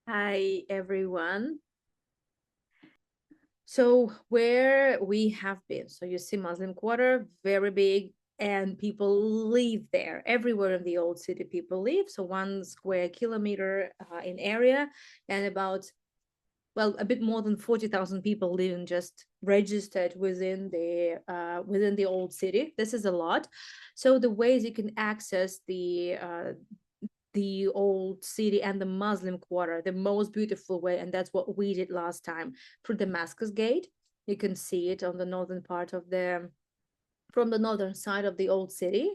Hi, everyone. So where we have been, so you see Muslim Quarter, very big, and people live there. Everywhere in the old city, people live. So 1 square kilometer in area, and about, well, a bit more than 40,000 people living just registered within the old city. This is a lot. So the ways you can access the old city and the Muslim Quarter the most beautiful way, and that's what we did last time through Damascus Gate. You can see it on the northern part of the from the northern side of the old city,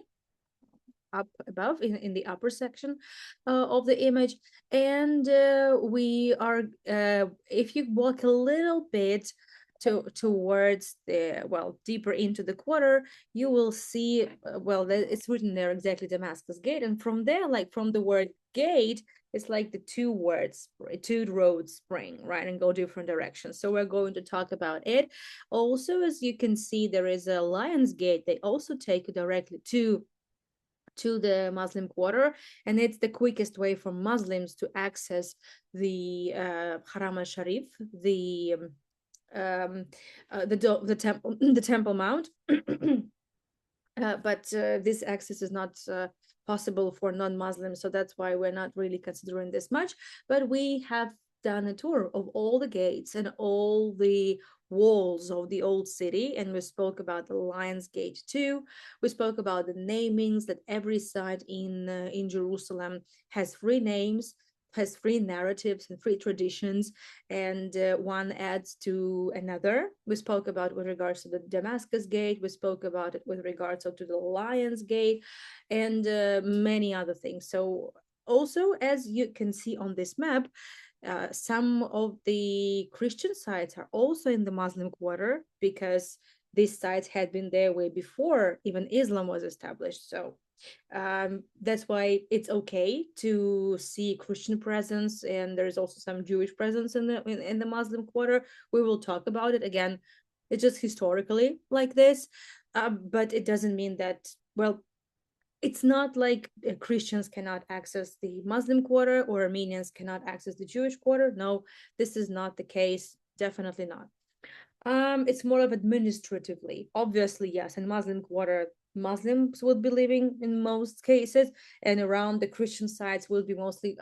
up above in the upper section of the image. And we are if you walk a little bit towards the, well, deeper into the quarter, you will see, well, it's written there exactly, Damascus Gate, and from there, like from the word gate, it's like the two roads spring, right, and go different directions. So we're going to talk about it. Also, as you can see, there is a Lion's Gate. They also take you directly to the Muslim Quarter, and it's the quickest way for Muslims to access the Haram al Sharif, um, the temple, the Temple Mount. But this access is not possible for non-Muslims, so that's why we're not really considering this much. But we have done a tour of all the gates and all the walls of the old city, and we spoke about the Lion's Gate too. We spoke about the namings, that every site in Jerusalem has three names, has three narratives and three traditions, and one adds to another. We spoke about with regards to the Damascus Gate. We spoke about it with regards to the Lion's Gate, and many other things. So also, as you can see on this map, some of the Christian sites are also in the Muslim Quarter, because these sites had been there way before even Islam was established. So that's why it's okay to see Christian presence, and there's also some Jewish presence in the Muslim Quarter. We will talk about it again. It's just historically like this, but it doesn't mean that, well, it's not like Christians cannot access the Muslim Quarter or Armenians cannot access the Jewish Quarter. No, this is not the case. Definitely not. It's more of administratively. Obviously, yes, in Muslim Quarter, Muslims would be living in most cases, and around the Christian sites will be mostly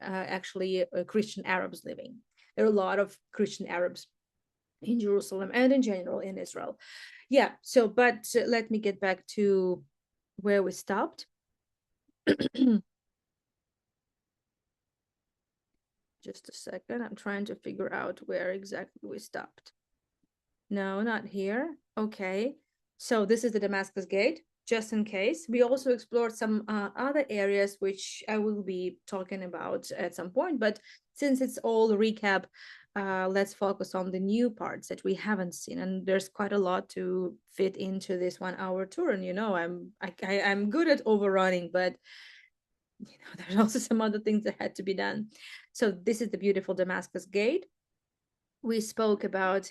actually Christian Arabs living. There are a lot of Christian Arabs in Jerusalem and in general in Israel. Yeah, so, but let me get back to where we stopped. Just a second. I'm trying to figure out where exactly we stopped. No, not here. Okay. So this is the Damascus Gate, just in case. We also explored some other areas, which I will be talking about at some point. But since it's all a recap, let's focus on the new parts that we haven't seen. And there's quite a lot to fit into this 1 hour tour. And I'm good at overrunning, but there's also some other things that had to be done. So this is the beautiful Damascus Gate. We spoke about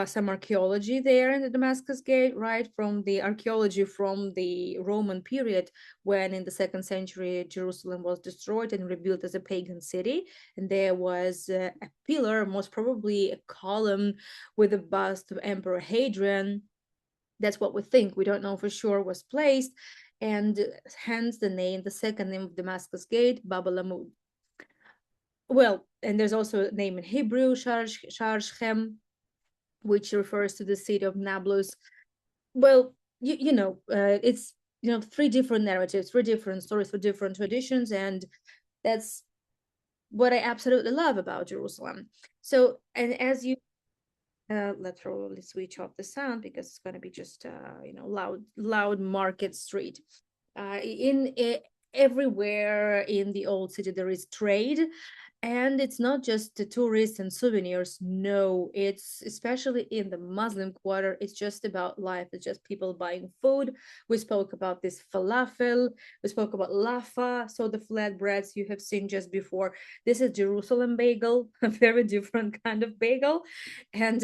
some archaeology there in the Damascus Gate, right? From the archaeology from the Roman period, when in the 2nd century Jerusalem was destroyed and rebuilt as a pagan city, and there was a pillar, most probably a column, with a bust of Emperor Hadrian. That's what we think. We don't know for sure was placed, and hence the name, the second name of Damascus Gate, Bab al-Amud. Well, and there's also a name in Hebrew, Shar Shem, which refers to the city of Nablus. Well, it's three different narratives, three different stories for different traditions, and that's what I absolutely love about Jerusalem. So, and as you let's probably switch off the sound because it's going to be just loud market street. In everywhere in the old city there is trade, and it's not just the tourists and souvenirs. No, it's especially in the Muslim Quarter, it's just about life. It's just people buying food. We spoke about this falafel, we spoke about lafa, so the flatbreads you have seen just before. This is Jerusalem bagel, a very different kind of bagel, and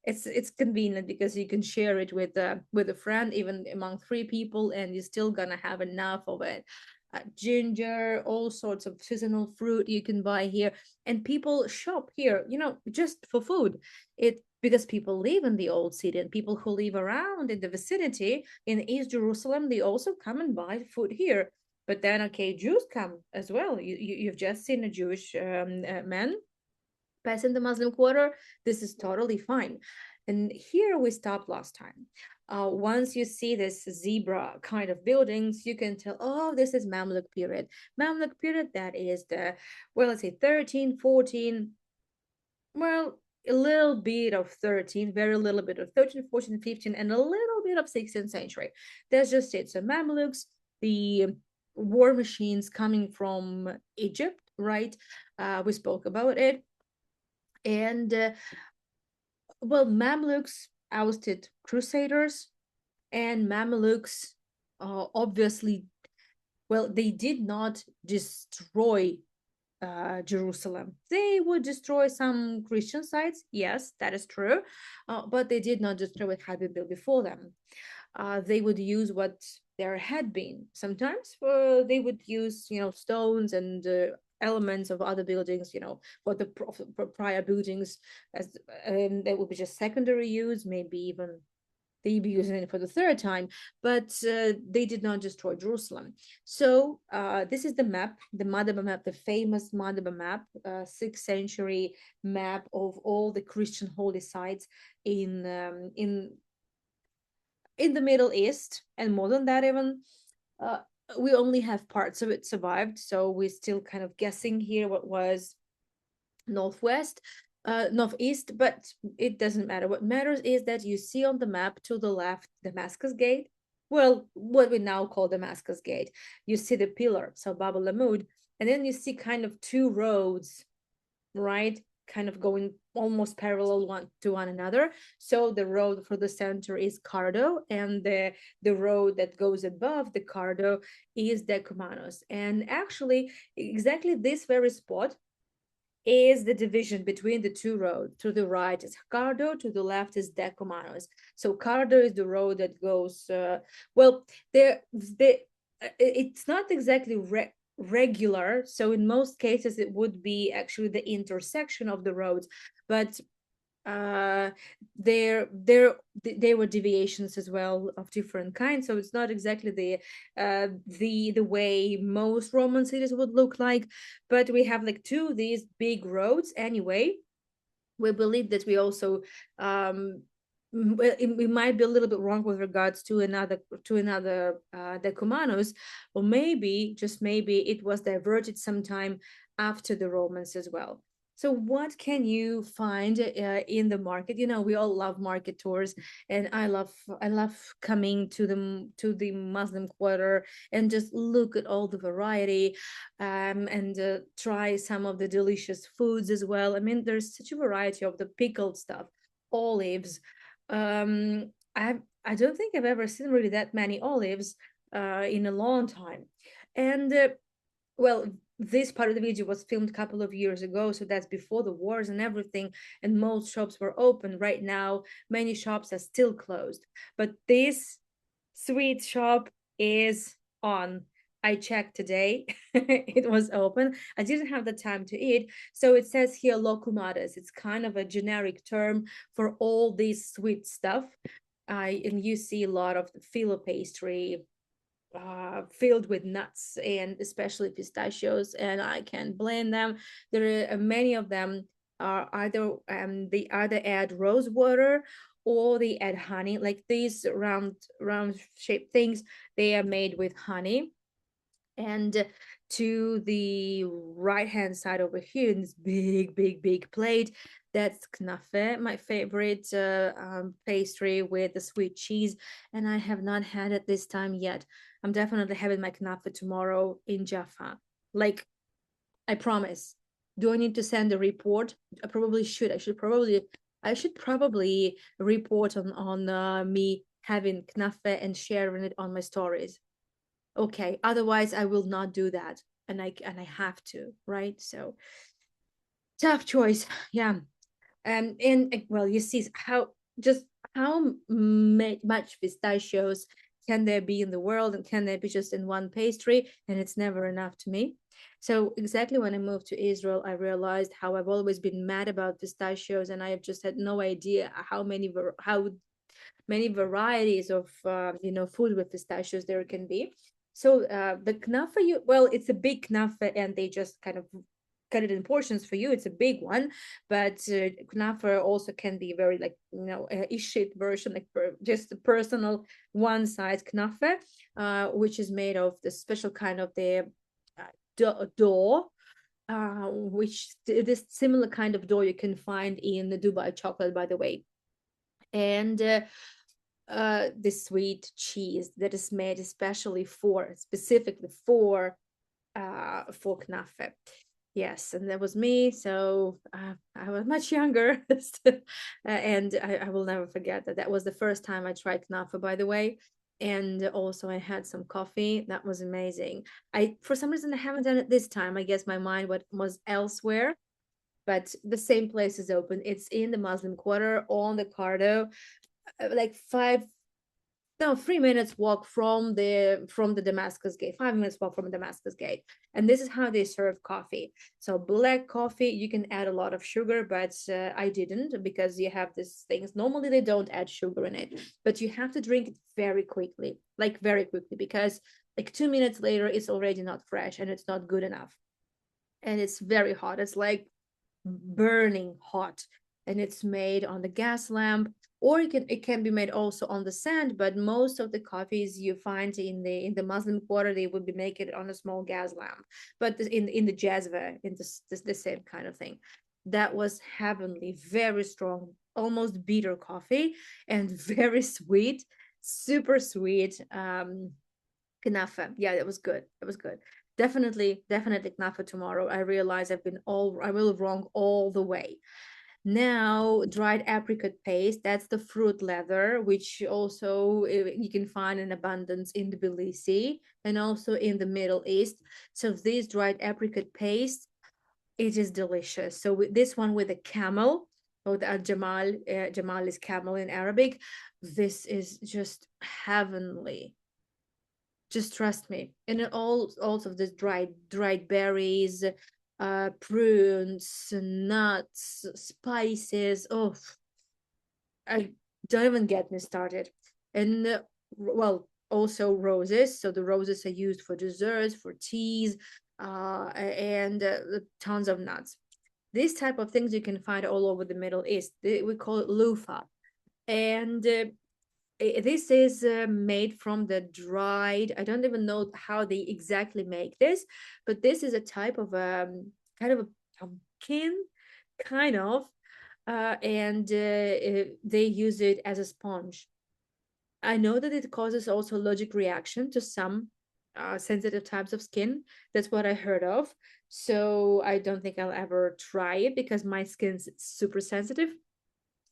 it's convenient because you can share it with a friend, even among three people, and you're still gonna have enough of it. ginger, all sorts of seasonal fruit you can buy here. And people shop here, just for food. It because people live in the old city, and people who live around in the vicinity in East Jerusalem, they also come and buy food here. But then, okay, Jews come as well. You've just seen a Jewish man pass in the Muslim quarter. This is totally fine. And here we stopped last time. Once you see this zebra kind of buildings, you can tell, oh, this is Mamluk period. Mamluk period, that is the, well, let's say 13, 14, well, a little bit of 13, very little bit of 13, 14, 15, and a little bit of 16th century. That's just it. So Mamluks, the war machines coming from Egypt, right? We spoke about it. And well, Mamluks ousted Crusaders, and Mamluks obviously, well, they did not destroy Jerusalem. They would destroy some Christian sites, yes, that is true, but they did not destroy what had been built before them. They would use what there had been. Sometimes they would use, stones and elements of other buildings, for prior buildings, as that would be just secondary use, maybe even they'd be using it for the third time, but they did not destroy Jerusalem. So this is the map, the Madaba map, the famous Madaba map, 6th century map of all the Christian holy sites in the Middle East, and more than that even. Uh, we only have parts of it survived, so we're still kind of guessing here what was northwest, northeast, but it doesn't matter. What matters is that you see on the map to the left Damascus Gate. Well, what we now call Damascus Gate. You see the pillar, so Bab al-Lamud, and then you see kind of two roads, right? Kind of going almost parallel one to one another. So the road for the center is Cardo, and the road that goes above the Cardo is Decumanus. And actually, exactly this very spot is the division between the two roads. To the right is Cardo, to the left is Decumanus. So Cardo is the road that goes, well, it's not exactly regular. So in most cases, it would be actually the intersection of the roads, but uh there were deviations as well of different kinds, so it's not exactly the way most Roman cities would look like, but we have like two of these big roads anyway. We believe that we also we might be a little bit wrong with regards to another Decumanus, or maybe just maybe it was diverted sometime after the Romans as well. So what can you find in the market? We all love market tours, and I love coming to the Muslim quarter and just look at all the variety, and try some of the delicious foods as well. I mean, there's such a variety of the pickled stuff, olives. I don't think I've ever seen really that many olives in a long time, and well, this part of the video was filmed a couple of years ago, so that's before the wars and everything, and most shops were open. Right now, many shops are still closed, but this sweet shop is on. I checked today. It was open. I didn't have the time to eat. So it says here locumadas. It's kind of a generic term for all this sweet stuff. And you see a lot of the phyllo pastry, filled with nuts and especially pistachios, and I can't blame them. There are many of them are either they either add rose water or they add honey, like these round shaped things. They are made with honey. And to the right hand side over here in this big plate, that's knafe, my favorite pastry with the sweet cheese, and I have not had it this time yet. I'm definitely having my knafe tomorrow in Jaffa, like, I promise. Do I need to send a report? I probably should. I should probably report on me having knafe and sharing it on my stories. Okay, otherwise I will not do that, and I have to, right? So tough choice. Yeah. And well, you see how much pistachios can there be in the world, and can there be just in one pastry? And it's never enough to me. So exactly when I moved to Israel, I realized how I've always been mad about pistachios, and I have just had no idea how many varieties of food with pistachios there can be. So the knafe, it's a big knafe, and they just kind of cut it in portions for you. It's a big one, but knafe also can be very like a ishit version, like just a personal one size knafe, which is made of the special kind of the dough, which this similar kind of dough you can find in the Dubai chocolate, by the way. And this sweet cheese that is made especially specifically for knafe. Yes, and that was me. So I was much younger, and I will never forget that. That was the first time I tried knafe, by the way. And also I had some coffee. That was amazing. For some reason, I haven't done it this time. I guess my mind was elsewhere, but the same place is open. It's in the Muslim Quarter on the Cardo, like 3 minutes walk from the Damascus Gate, 5 minutes walk from the Damascus Gate. And this is how they serve coffee. So black coffee, you can add a lot of sugar, but I didn't, because you have these things. Normally they don't add sugar in it, but you have to drink it very quickly, because like 2 minutes later, it's already not fresh and it's not good enough. And it's very hot. It's like burning hot, and it's made on the gas lamp, or it can be made also on the sand. But most of the coffees you find in the Muslim Quarter, they would be making it on a small gas lamp. But in the jazva, in the same kind of thing. That was heavenly, very strong, almost bitter coffee, and very sweet, super sweet. Knafe. Yeah, it was good. It was good. Definitely knafe tomorrow. I realize I will wrong all the way. Now, dried apricot paste, that's the fruit leather, which also you can find in abundance in Tbilisi and also in the Middle East. So this dried apricot paste, it is delicious. So this one with a camel, or the jamal, jamal is camel in Arabic. This is just heavenly. Just trust me. And it all also the dried berries, prunes, nuts, spices. Oh, I don't even get me started. And also roses. So the roses are used for desserts, for teas, and tons of nuts. These type of things you can find all over the Middle East. We call it lufa. And this is made from the dried, I don't even know how they exactly make this, but this is a type of kind of a pumpkin, kind of, and they use it as a sponge. I know that it causes also allergic reaction to some sensitive types of skin. That's what I heard of. So I don't think I'll ever try it, because my skin's super sensitive,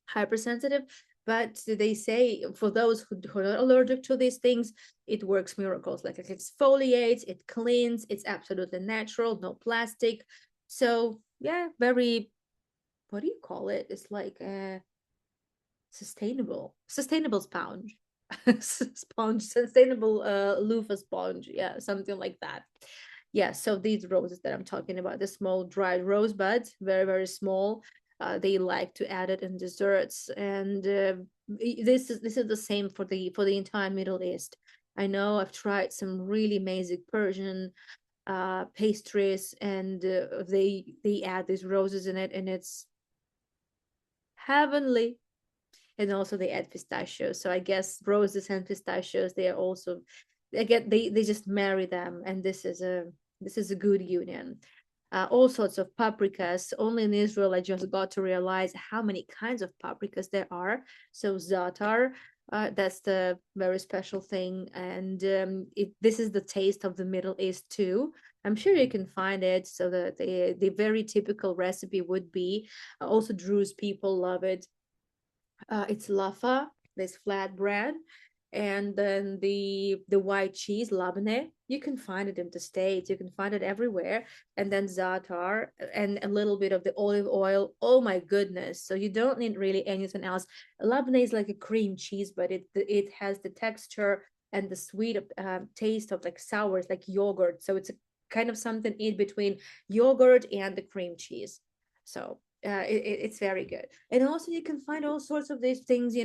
hypersensitive. But they say for those who are allergic to these things, it works miracles. Like it exfoliates, it cleans, it's absolutely natural, no plastic. So yeah, very, what do you call it? It's like a sustainable sponge. Sustainable loofah sponge. Yeah, something like that. Yeah, so these roses that I'm talking about, the small dried rosebuds, very, very small. They like to add it in desserts, and this is the same for the entire Middle East. I know I've tried some really amazing Persian pastries, and they add these roses in it, and it's heavenly. And also they add pistachios. So I guess roses and pistachios, they are also, again, they just marry them, and this is a good union. All sorts of paprikas. Only in Israel, I just got to realize how many kinds of paprikas there are. So za'atar, that's the very special thing, and this is the taste of the Middle East too. I'm sure you can find it. So the very typical recipe would be, also Druze people love it. It's lafa, this flat bread, and then the white cheese labneh. You can find it in the States, you can find it everywhere. And then za'atar and a little bit of the olive oil. Oh my goodness. So you don't need really anything else. Labneh is like a cream cheese, but it has the texture and the sweet taste of like sour, like yogurt. So it's a kind of something in between yogurt and the cream cheese. So it's very good. And also you can find all sorts of these things,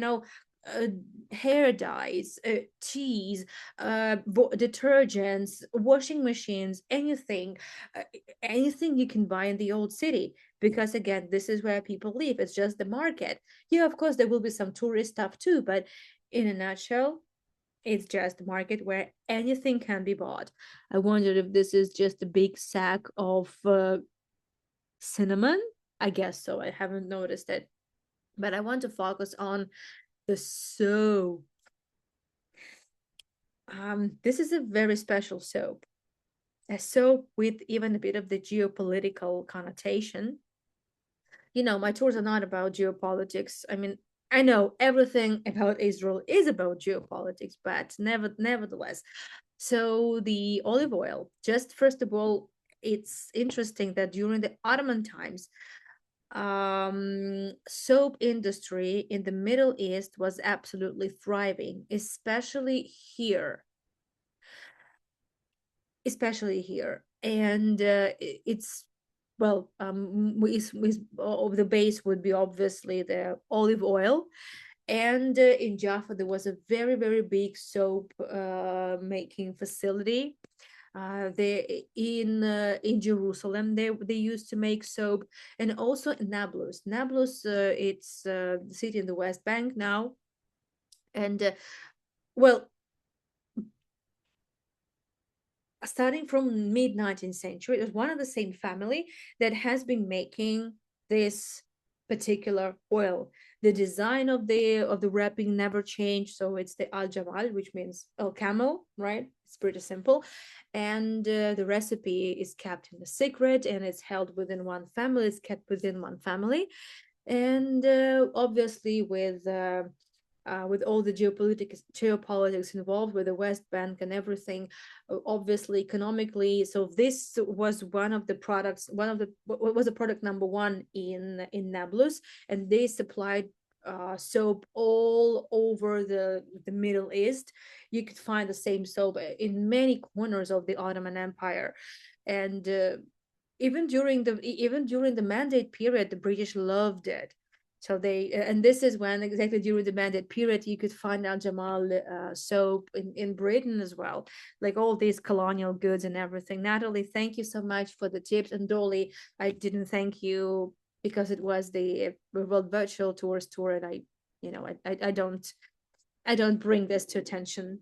uh, hair dyes, cheese, detergents, washing machines, uh, anything you can buy in the old city. Because again, this is where people live. It's just the market. Yeah, of course, there will be some tourist stuff too, but in a nutshell, it's just a market where anything can be bought. I wondered if this is just a big sack of cinnamon. I guess so. I haven't noticed it. But I want to focus on the soap. This is a very special soap. A soap with even a bit of the geopolitical connotation. My tours are not about geopolitics. I mean, I know everything about Israel is about geopolitics, but nevertheless. So the olive oil, just first of all, it's interesting that during the Ottoman times, soap industry in the Middle East was absolutely thriving, especially here. And it's well, the base would be obviously the olive oil. And in Jaffa, there was a very, very big soap making facility. They in Jerusalem, they used to make soap, and also in Nablus. Nablus, it's the city in the West Bank now, and well, starting from mid 19th century, it was one of the same family that has been making this particular oil. The design of the wrapping never changed, so it's the al jamal, which means al camel, right? It's pretty simple, and the recipe is kept in the secret, and it's held within one family. It's kept within one family, and obviously with all the geopolitics involved with the West Bank and everything, obviously economically. So this was one of the products, was a product number one in Nablus, and they supplied soap all over the Middle East. You could find the same soap in many corners of the Ottoman Empire, and even during the Mandate period, the British loved it. So and this is when exactly during the Mandate period you could find Al Jamal soap in Britain as well, like all these colonial goods and everything. Natalie, thank you so much for the tips, and Dolly, I didn't thank you because it was the World Virtual Tours tour, and I don't bring this to attention.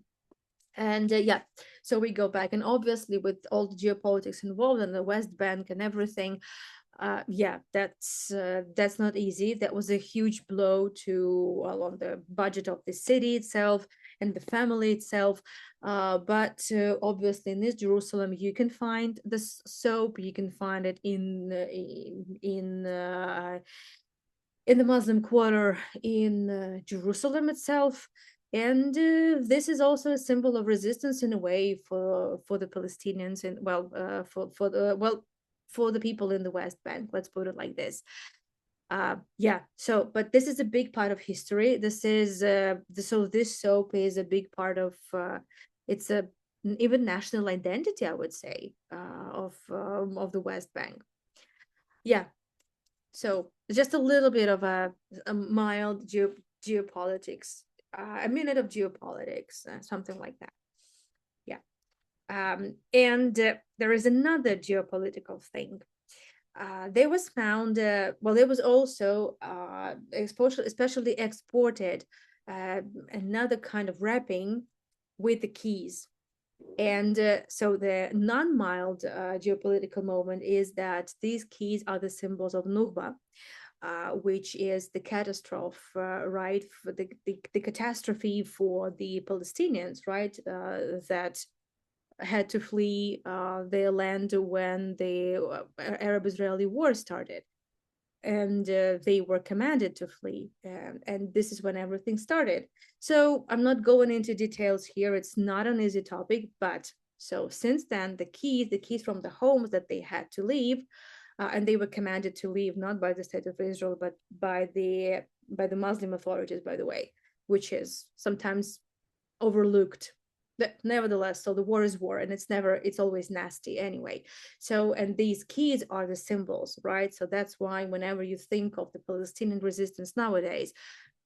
And yeah, so we go back, and obviously with all the geopolitics involved and the West Bank and everything, yeah, that's not easy. That was a huge blow to, well, on the budget of the city itself and the family itself. But obviously in this Jerusalem, you can find this soap. You can find it in the Muslim quarter in Jerusalem itself. And this is also a symbol of resistance in a way for the Palestinians, and for the people in the West Bank. Let's put it like this. Yeah. So, but this is a big part of history. This soap is a big part of. It's a even national identity, I would say, of the West Bank. Yeah. So just a little bit of a mild geopolitics, a minute of geopolitics, something like that. Yeah. And there is another geopolitical thing. There was found, there was also especially exported another kind of wrapping with the keys. And so the non-mild geopolitical moment is that these keys are the symbols of Nukhba, which is the catastrophe, right? For the catastrophe for the Palestinians, right? That had to flee their land when the Arab-Israeli war started. And they were commanded to flee, and this is when everything started. So I'm not going into details here. It's not an easy topic, but so since then the keys from the homes that they had to leave, and they were commanded to leave not by the state of Israel but by the Muslim authorities, by the way, which is sometimes overlooked But nevertheless, so the war is war, and it's always nasty anyway. So, and these keys are the symbols, right? So that's why whenever you think of the Palestinian resistance nowadays,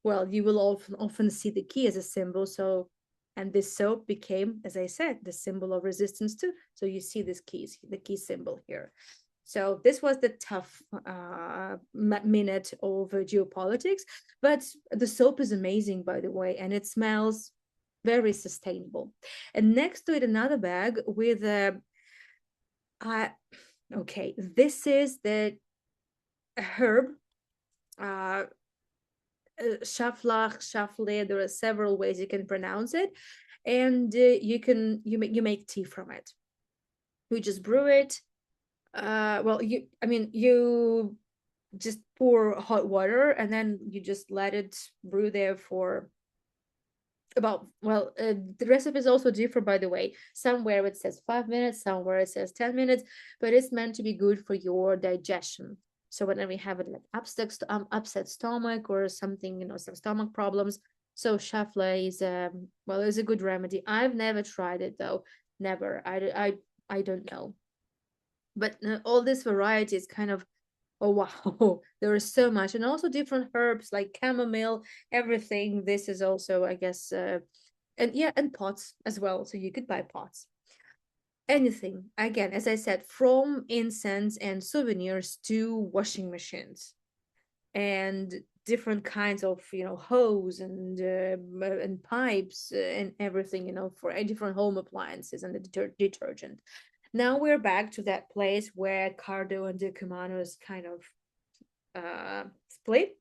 well, you will often see the key as a symbol. So, and this soap became, as I said, the symbol of resistance too. So you see this keys, the key symbol here. So this was the tough minute of geopolitics, but the soap is amazing, by the way, and it smells very sustainable. And next to it, another bag with a, okay, this is the herb, shaflach, shafle. There are several ways you can pronounce it, and you make tea from it. You just brew it. Well, you just pour hot water and then you just let it brew there for about, well, the recipe is also different, by the way. Somewhere it says 5 minutes, somewhere it says 10 minutes, but it's meant to be good for your digestion. So whenever you have it like upset stomach or something, some stomach problems, so shafle is well, is a good remedy. I've never tried it though, never. I don't know, but all this variety is kind of, oh wow, there is so much, and also different herbs like chamomile, everything. This is also, I guess, and yeah, and pots as well. So you could buy pots. Anything, again, as I said, from incense and souvenirs to washing machines and different kinds of hose and pipes and everything, for different home appliances and the detergent. Now we're back to that place where Cardo and Decumano is kind of split.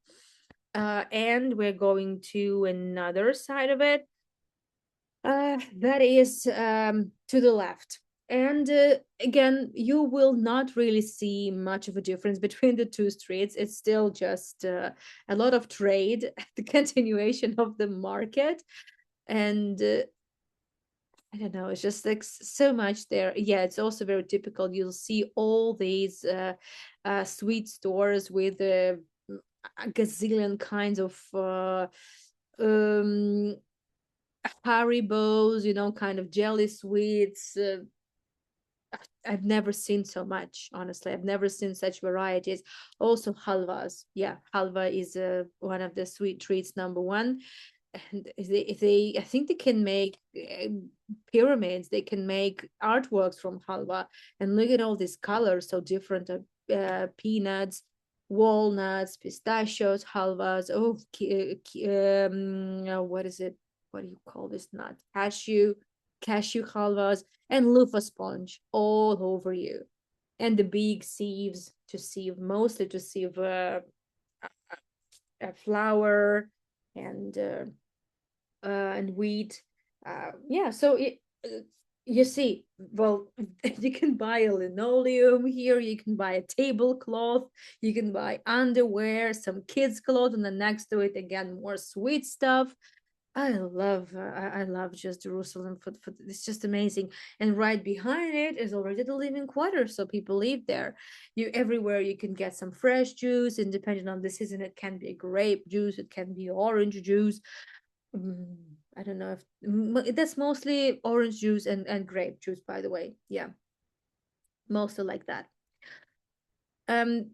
And we're going to another side of it. That is to the left. And again, you will not really see much of a difference between the two streets. It's still just a lot of trade, the continuation of the market. And I don't know, it's just like so much there. Yeah, it's also very typical. You'll see all these sweet stores with a gazillion kinds of Haribos, kind of jelly sweets. I've never seen so much, honestly. I've never seen such varieties. Also halvas. Yeah, halva is one of the sweet treats, number one. And I think they can make pyramids. They can make artworks from halva. And look at all these colors, so different. Peanuts, walnuts, pistachios, halvas. Oh, what is it? What do you call this nut? Cashew halvas, and loofah sponge all over you. And the big sieves to sieve, mostly to sieve flour and wheat. Yeah, so you see, well, you can buy a linoleum here, you can buy a tablecloth, you can buy underwear, some kids' clothes, and then next to it again more sweet stuff. I love just Jerusalem food. It's just amazing. And right behind it is already the living quarters, so people live there. You everywhere you can get some fresh juice, and depending on the season, it can be grape juice, it can be orange juice. Mm, I don't know if that's mostly orange juice and grape juice, by the way. Yeah, mostly like that. Um,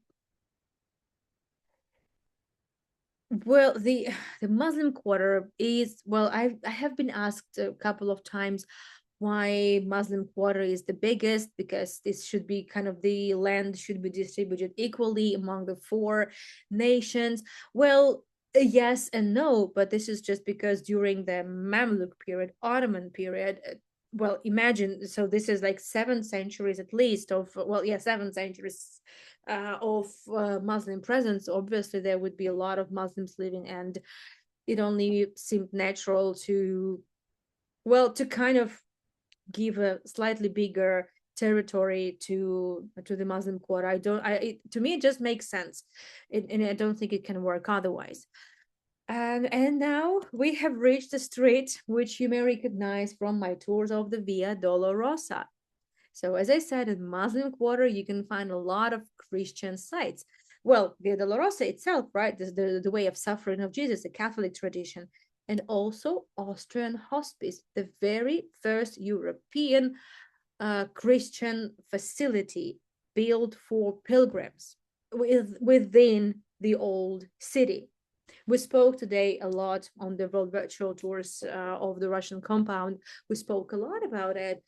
well, the Muslim Quarter is, well, I have been asked a couple of times why Muslim Quarter is the biggest, because this should be kind of, the land should be distributed equally among the four nations. Well, yes and no, but this is just because during the Mamluk period, Ottoman period, well, imagine, so this is like 7 centuries at least of, well, yeah, 7 centuries of Muslim presence. Obviously, there would be a lot of Muslims living, and it only seemed natural to, well, to kind of give a slightly bigger territory to the Muslim Quarter. I don't. To me, it just makes sense, and I don't think it can work otherwise. And now we have reached the street which you may recognize from my tours of the Via Dolorosa. So, as I said, in Muslim Quarter, you can find a lot of Christian sites. Well, Via Dolorosa itself, right? The way of suffering of Jesus, the Catholic tradition. and also Austrian hospice, the very first European Christian facility built for pilgrims within the old city. We spoke today a lot on the world virtual tours of the Russian compound. We spoke a lot about it.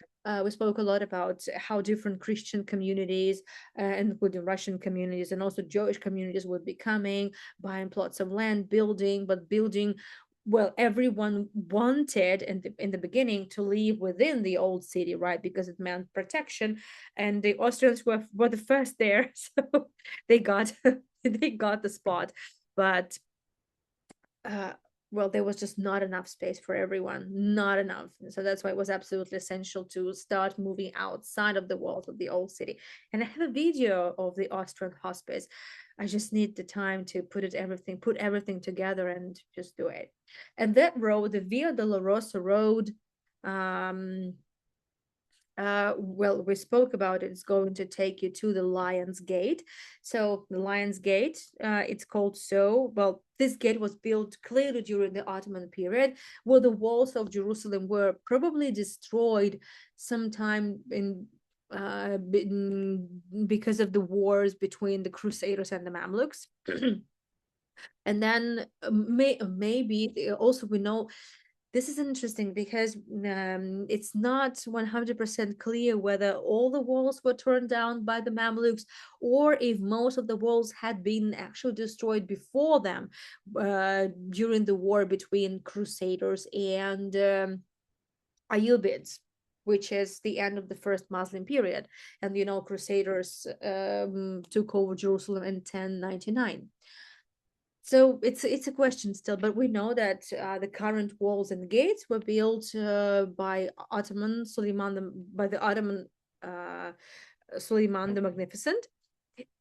We spoke a lot about how different Christian communities, including Russian communities and also Jewish communities, would be coming, buying plots of land, building, but building, well, everyone wanted in the beginning to live within the old city, right? Because it meant protection, and the Austrians were the first there, so they got they got the spot. But uh, well, there was just not enough space for everyone, not enough. So that's why it was absolutely essential to start moving outside of the walls of the old city. And I have a video of the Austrian hospice. I just need the time to put everything together and just do it. And that road, the Via Dolorosa Road, um, well, we spoke about it. It's going to take you to the Lion's Gate. So the Lion's Gate, it's called so. Well, this gate was built clearly during the Ottoman period, where the walls of Jerusalem were probably destroyed sometime because of the wars between the Crusaders and the Mamluks. And then maybe also we know this is interesting because it's not 100% clear whether all the walls were torn down by the Mamluks or if most of the walls had been actually destroyed before them during the war between Crusaders and Ayyubids, which is the end of the first Muslim period. And you know, Crusaders took over Jerusalem in 1099. So it's a question still, but we know that the current walls and gates were built by the Ottoman Suleiman the Magnificent,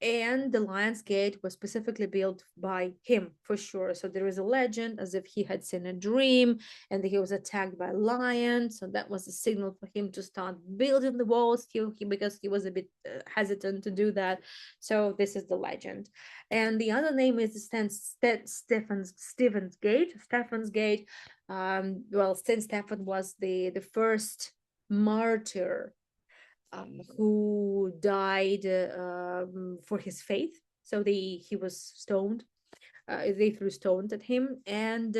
and the Lion's Gate was specifically built by him for sure. So there is a legend as if he had seen a dream and he was attacked by a lion. So that was a signal for him to start building the walls because he was a bit hesitant to do that. So this is the legend. And the other name is Stephen's Gate. Stephen's Gate. Well, Saint Stephen was the first martyr who died for his faith. So he was stoned. They threw stones at him, and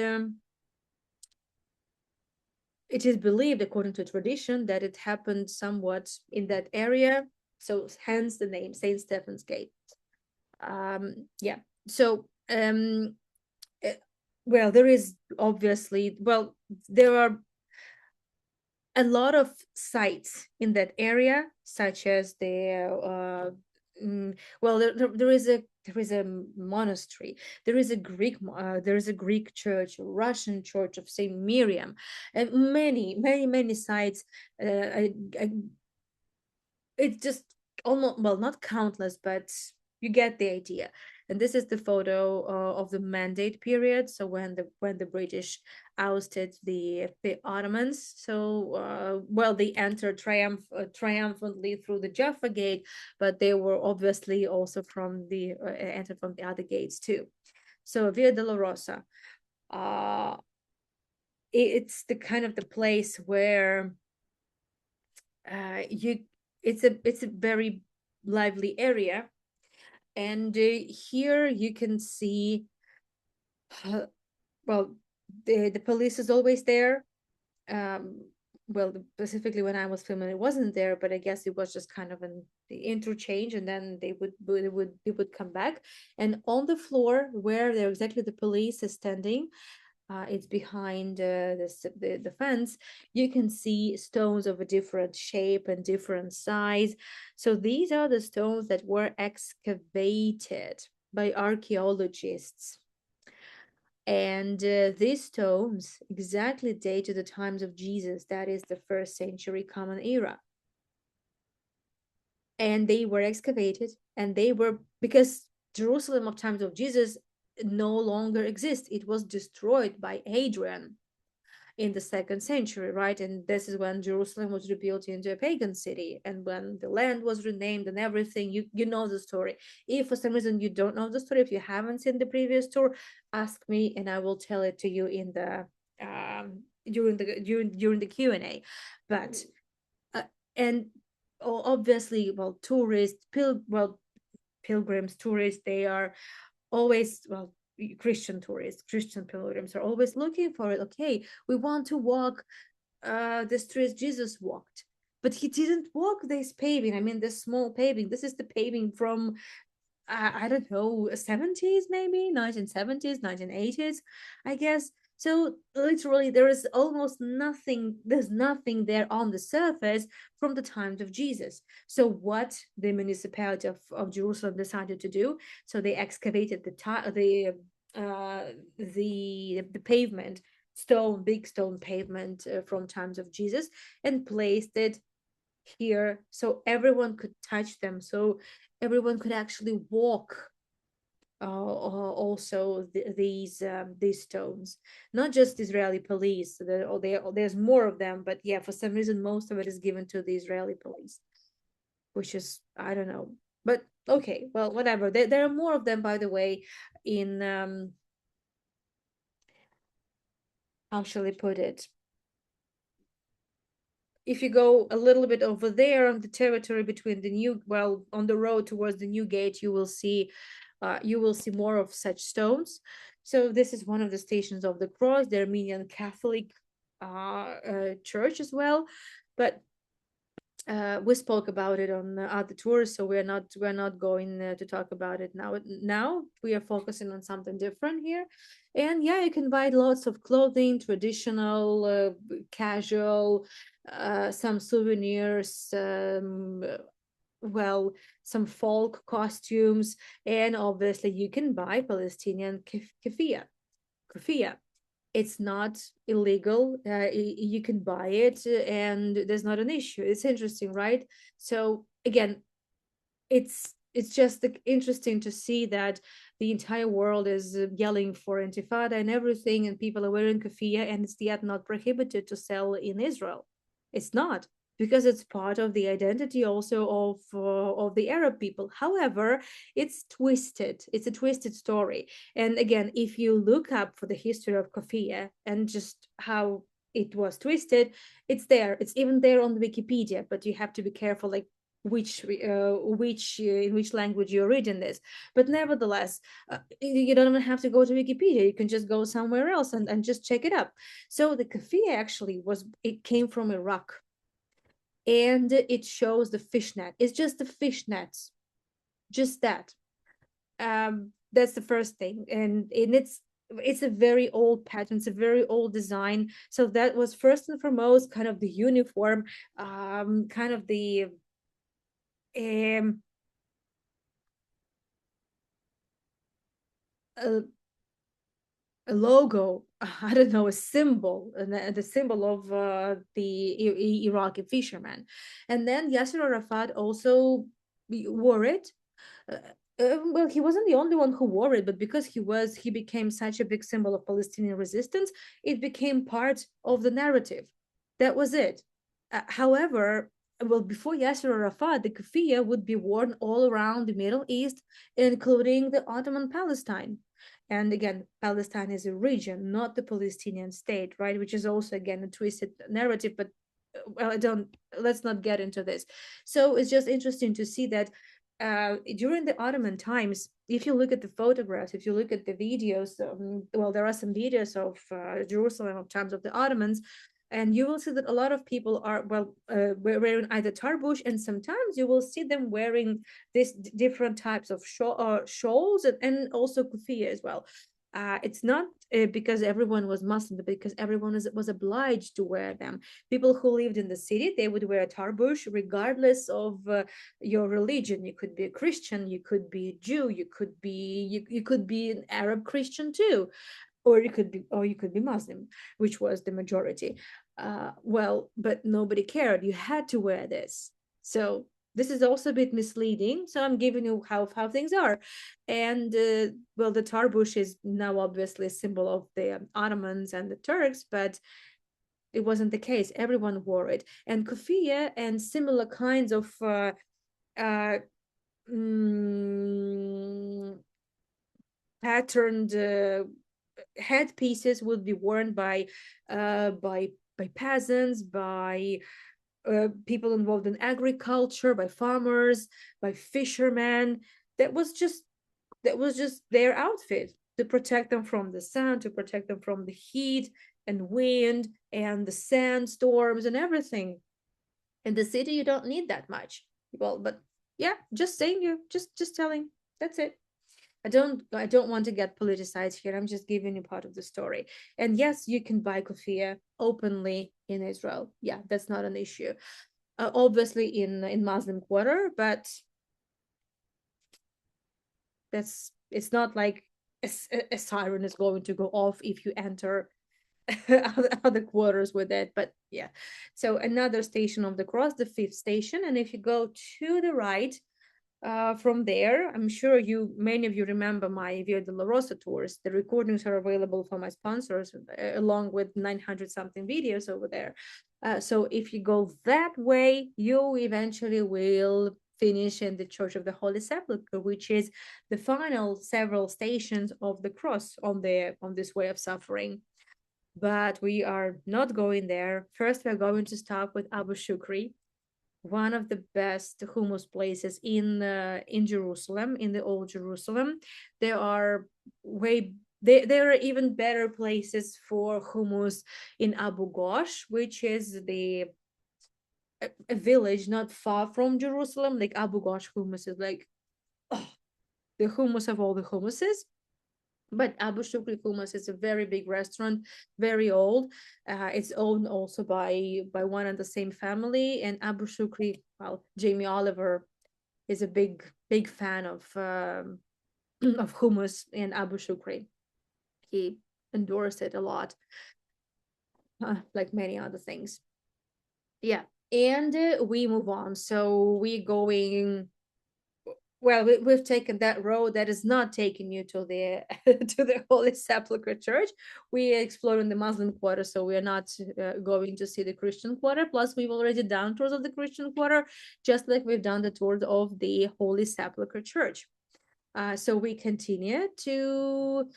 it is believed, according to tradition, that it happened somewhat in that area. So hence the name Saint Stephen's Gate. Yeah. So well, there is obviously there are a lot of sites in that area, such as there is a monastery, there is a Greek church, a Russian church of Saint Miriam, and many sites. It's just almost, well, not countless, but you get the idea. And this is the photo of the Mandate period. So when the British ousted the Ottomans, so well, they entered triumphantly through the Jaffa Gate, but they were obviously also entered from the other gates too. So Via Dolorosa, it's the kind of the place where it's a very lively area, and here you can see well, the police is always there. Well, specifically when I was filming, it wasn't there, but I guess it was just kind of the interchange, and then they would come back. And on the floor where they're exactly the police is standing, it's behind the fence. You can see stones of a different shape and different size. So these are the stones that were excavated by archaeologists. And these stones exactly date to the times of Jesus, that is the 1st century Common Era. And they were excavated, and they were, because Jerusalem of times of Jesus no longer exists. It was destroyed by Hadrian in the 2nd century, right? And this is when Jerusalem was rebuilt into a pagan city, and when the land was renamed and everything. You know the story. If for some reason you don't know the story, if you haven't seen the previous tour, ask me and I will tell it to you in the during the Q&A. But and obviously, well, pilgrims, tourists, they are always, well, Christian tourists, Christian pilgrims are always looking for it. Okay, we want to walk the streets Jesus walked, but he didn't walk this paving. I mean, this small paving. This is the paving from I don't know, 70s, maybe 1970s, 1980s, I guess. So literally there is almost nothing, there's nothing there on the surface from the times of Jesus. So what the municipality of Jerusalem decided to do, so they excavated the pavement, big stone pavement from times of Jesus, and placed it here so everyone could touch them, so everyone could actually walk also these stones, not just Israeli police. There's more of them, but yeah, for some reason most of it is given to the Israeli police, which is, I don't know, but okay, well, whatever. There are more of them, by the way, in how shall I put it, if you go a little bit over there on the territory between the new, well, on the road towards the new gate, you will see more of such stones. So this is one of the Stations of the Cross, the Armenian Catholic church as well. But we spoke about it on other tours, so we're not going to talk about it now. Now we are focusing on something different here. And yeah, you can buy lots of clothing, traditional, casual, some souvenirs, well, some folk costumes, and obviously you can buy Palestinian keffiyeh. It's not illegal. You can buy it, and there's not an issue. It's interesting, right? So again, it's just interesting to see that the entire world is yelling for intifada and everything, and people are wearing keffiyeh, and it's yet not prohibited to sell in Israel. It's not, because it's part of the identity also of the Arab people. However, it's twisted. It's a twisted story. And again, if you look up for the history of keffiyeh and just how it was twisted, it's there. It's even there on the Wikipedia, but you have to be careful, like which in which language you're reading this. But nevertheless, you don't even have to go to Wikipedia. You can just go somewhere else and just check it up. So the keffiyeh actually it came from Iraq, and it shows the fishnet. It's just the fishnets, just that. That's the first thing, and it's a very old pattern. It's a very old design. So that was first and foremost kind of the uniform, kind of the um, a, a logo, I don't know, a symbol, the symbol of the Iraqi fisherman. And then Yasser Arafat also wore it. Uh, well, he wasn't the only one who wore it, but because he became such a big symbol of Palestinian resistance, it became part of the narrative. That was it. However, well, before Yasser Arafat, the keffiyeh would be worn all around the Middle East, including the Ottoman Palestine. And again, Palestine is a region, not the Palestinian state, right? Which is also, again, a twisted narrative, but well, let's not get into this. So it's just interesting to see that during the Ottoman times, if you look at the photographs, if you look at the videos, well, there are some videos of Jerusalem of times of the Ottomans, and you will see that a lot of people are, well, wearing either tarbush, and sometimes you will see them wearing these different types of shawls and also keffiyeh as well. It's not because everyone was Muslim, but because everyone was obliged to wear them. People who lived in the city, they would wear a tarbush regardless of your religion. You could be a Christian, you could be a Jew, you could be an Arab Christian too, or you could be Muslim, which was the majority. Well, but nobody cared. You had to wear this. So this is also a bit misleading. So I'm giving you how things are. And well, the tarbush is now obviously a symbol of the Ottomans and the Turks, but it wasn't the case. Everyone wore it. And keffiyeh and similar kinds of mm, patterned headpieces would be worn by peasants, by people involved in agriculture, by farmers, by fishermen. That was just their outfit to protect them from the sun, to protect them from the heat and wind and the sandstorms and everything. In the city, you don't need that much. Well, but yeah, just saying, you just telling. That's it. I don't want to get politicized here. I'm just giving you part of the story. And yes, you can buy kufia openly in Israel. Yeah, that's not an issue. Obviously in Muslim quarter, but that's it's not like a siren is going to go off if you enter other quarters with it. But yeah, so another station of the cross, the fifth station. And if you go to the right, from there, I'm sure many of you remember my Via de la Rosa tours. The recordings are available for my sponsors, along with 900 something videos over there. So if you go that way, you eventually will finish in the Church of the Holy Sepulchre, which is the final several stations of the cross on this way of suffering. But we are not going there. First, we're going to start with Abu Shukri, one of the best hummus places in Jerusalem, in the old Jerusalem. There are there are even better places for hummus in Abu Ghosh, which is a village not far from Jerusalem. Like Abu Ghosh hummus is like, oh, the hummus of all the hummuses. But Abu Shukri Hummus is a very big restaurant, very old. It's owned also by one and the same family. And Abu Shukri, well, Jamie Oliver is a big fan of hummus and Abu Shukri. He endorsed it a lot, like many other things. Yeah, and we move on. So we going well, we've taken that road that is not taking you to the to the Holy Sepulchre Church. We are exploring the Muslim quarter, so we are not going to see the Christian quarter. Plus, we've already done tours of the Christian quarter, just like we've done the tours of the Holy Sepulchre Church. So we continue to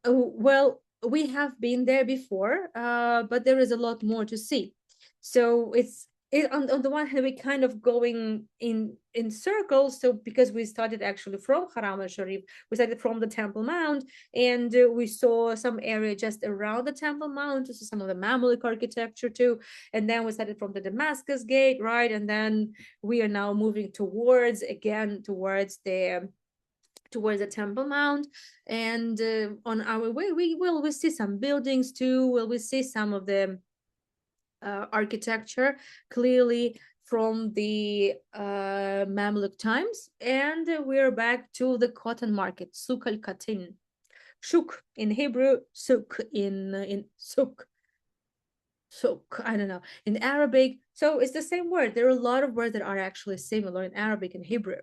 well, we have been there before, but there is a lot more to see. So on the one hand, we kind of going in circles. So because we started actually from Haram al Sharif, we started from the Temple Mount, and we saw some area just around the Temple Mount, so some of the Mamluk architecture too. And then we started from the Damascus Gate, right? And then we are now moving towards the Temple Mount. And on our way, we see some buildings too. We see some of the architecture clearly from the Mamluk times. And we're back to the cotton market, Souk al Katin. Shuk in Hebrew, souk in souk. Souk, I don't know, in Arabic. So it's the same word. There are a lot of words that are actually similar in Arabic and Hebrew.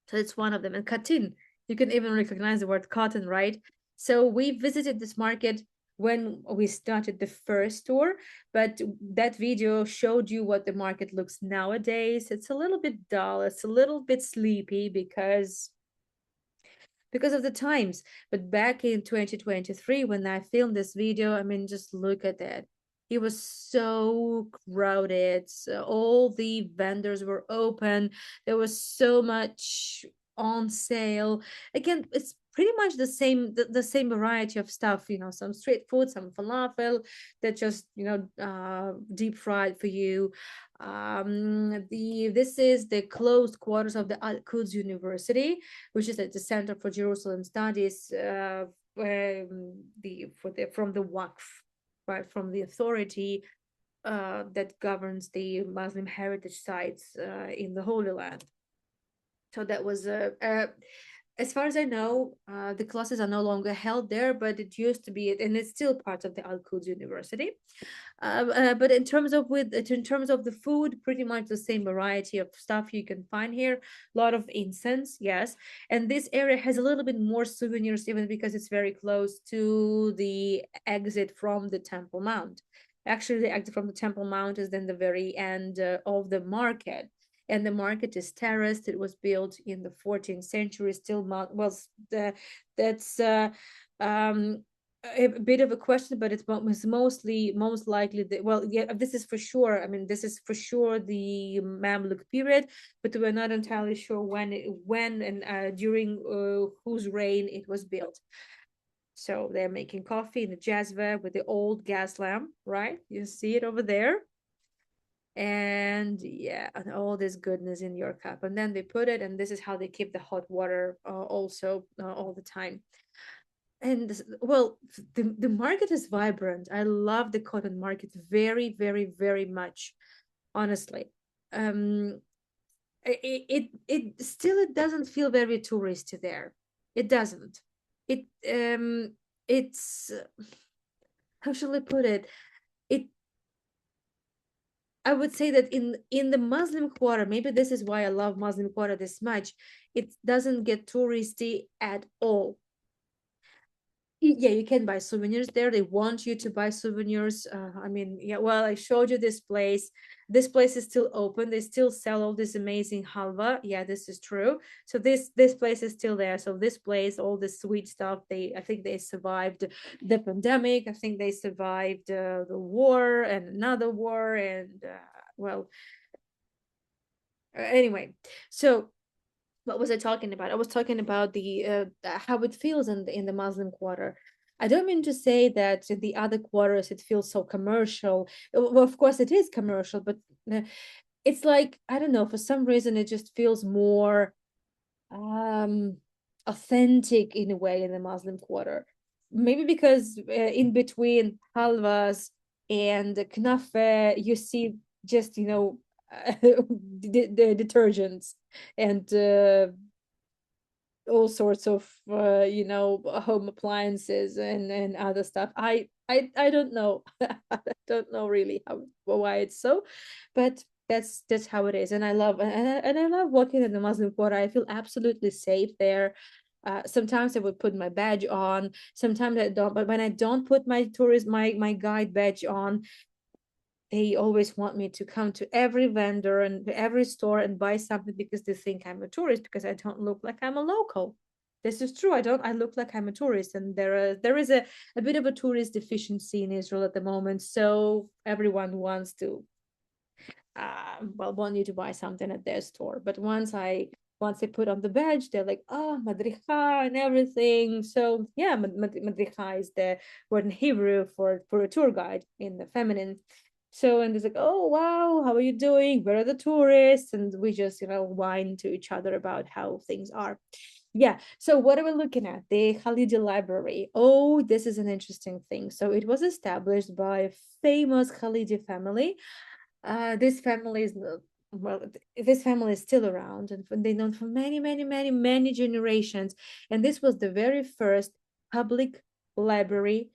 So it's one of them. And katin, you can even recognize the word cotton, right? So we visited this market when we started the first tour, but that video showed you what the market looks nowadays. It's a little bit dull, it's a little bit sleepy because of the times. But back in 2023, when I filmed this video, I mean, just look at that. It was so crowded. So all the vendors were open. There was so much on sale. Again, it's pretty much the same variety of stuff, some street food, some falafel that just deep fried for you. This is the closed quarters of the Al-Quds University, which is at the Center for Jerusalem Studies, from the Waqf, right, from the authority that governs the Muslim heritage sites in the Holy Land. So that was as far as I know, the classes are no longer held there, but it used to be, and it's still part of the Al-Quds University. But in terms of the food, pretty much the same variety of stuff you can find here. A lot of incense, yes, and this area has a little bit more souvenirs, even because it's very close to the exit from the Temple Mount. Actually, the exit from the Temple Mount is then the very end of the market. And the market is terraced. It was built in the 14th century. Still, that's a bit of a question, but it's mostly most likely that, well, yeah, this is for sure. I mean, this is for sure the Mamluk period, but we're not entirely sure when and during whose reign it was built. So they're making coffee in the jazva with the old gas lamp, right? You see it over there. And yeah, and all this goodness in your cup. And then they put it, and this is how they keep the hot water also all the time. And well, the market is vibrant. I love the cotton market very, very, very much, honestly. Um, it still, it doesn't feel very touristy there. It doesn't. It it's how shall I put it? It I would say that in the Muslim quarter, maybe this is why I love Muslim quarter this much. It doesn't get touristy at all. Yeah, you can buy souvenirs there. They want you to buy souvenirs. I mean, yeah, well, I showed you this place. This place is still open. They still sell all this amazing halva. Yeah, this is true. So this place is still there. So this place, all the sweet stuff, they, I think they survived the pandemic. I think they survived the war and another war, and well, anyway. So what was I talking about? I was talking about the how it feels in the Muslim quarter. I don't mean to say that in the other quarters it feels so commercial. Well, of course it is commercial, but it's like, I don't know, for some reason it just feels more um authentic in a way in the Muslim quarter. Maybe because in between halvas and knafe you see just, you know, the detergents and all sorts of you know, home appliances and other stuff. I don't know. I don't know really how, why it's so, but that's how it is. And I love, and I love walking in the Muslim quarter. I feel absolutely safe there. Sometimes I would put my badge on, sometimes I don't, but when I don't put my tourist, my guide badge on, they always want me to come to every vendor and every store and buy something because they think I'm a tourist, because I don't look like I'm a local. This is true. I look like I'm a tourist, and there is a bit of a tourist deficiency in Israel at the moment. So everyone wants to well, want you to buy something at their store. But once they put on the badge, they're like, oh, madricha and everything. So yeah, madricha is the word in Hebrew for a tour guide in the feminine. So, and it's like, oh wow, how are you doing? Where are the tourists? And we just, you know, whine to each other about how things are. Yeah. So what are we looking at? The Khalidi Library. Oh, this is an interesting thing. So it was established by a famous Khalidi family. This family is, well, this family is still around, and they known for many, many, many, many generations. And this was the very first public library